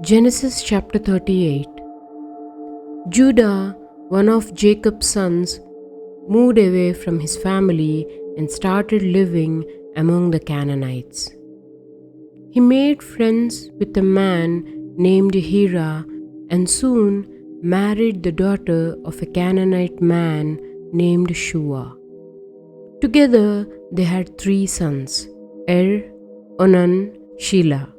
Genesis chapter 38. Judah, one of Jacob's sons, moved away from his family and started living among the Canaanites. He made friends with a man named Hira and soon married the daughter of a Canaanite man named Shua. Together they had 3 sons, Onan, Shelah.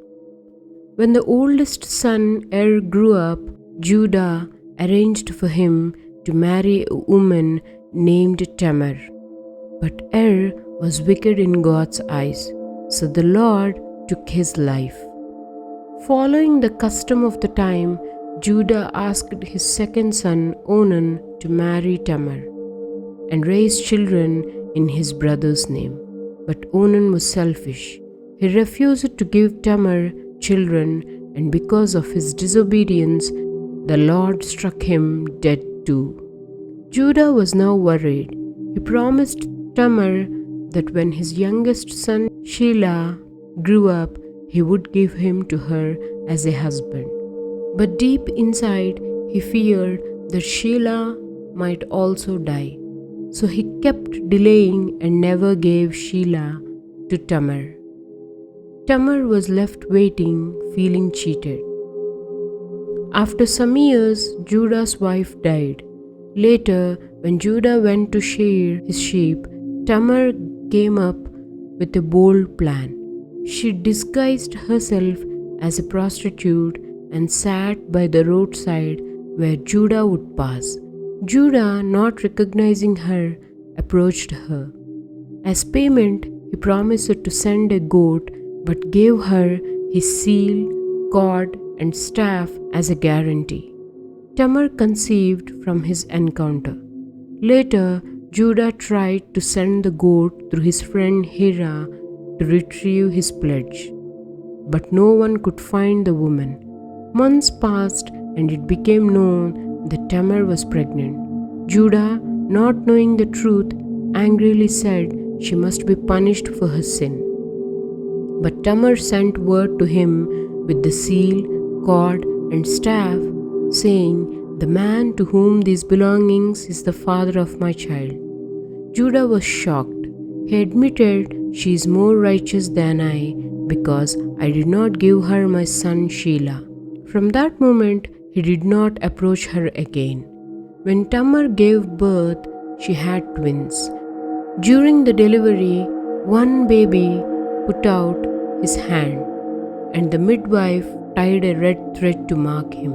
When the oldest son grew up, Judah arranged for him to marry a woman named Tamar. But was wicked in God's eyes, so the Lord took his life. Following the custom of the time, Judah asked his second son Onan to marry Tamar and raise children in his brother's name. But Onan was selfish. He refused to give Tamar children, and because of his disobedience, the Lord struck him dead too. Judah was now worried. He promised Tamar that when his youngest son Shelah grew up, he would give him to her as a husband. But deep inside, he feared that Shelah might also die. So he kept delaying and never gave Shelah to Tamar. Tamar was left waiting, feeling cheated. After some years, Judah's wife died. Later, when Judah went to shear his sheep, Tamar came up with a bold plan. She disguised herself as a prostitute and sat by the roadside where Judah would pass. Judah, not recognizing her, approached her. As payment, he promised to send a goat but gave her his seal, cord, and staff as a guarantee. Tamar conceived from his encounter. Later, Judah tried to send the goat through his friend Hira to retrieve his pledge, but no one could find the woman. Months passed and it became known that Tamar was pregnant. Judah, not knowing the truth, angrily said she must be punished for her sin. But Tamar sent word to him with the seal, cord, and staff, saying, "The man to whom these belongings is the father of my child." Judah was shocked. He admitted, "She is more righteous than I, because I did not give her my son Shelah." From that moment, he did not approach her again. When Tamar gave birth, she had twins. During the delivery, one baby put out his hand, and the midwife tied a red thread to mark him.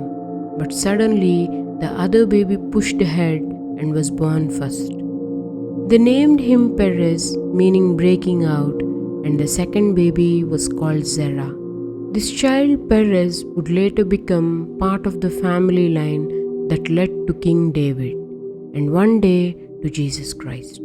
But suddenly, the other baby pushed ahead and was born first. They named him Perez, meaning breaking out, and the second baby was called Zerah. This child Perez would later become part of the family line that led to King David, and one day to Jesus Christ.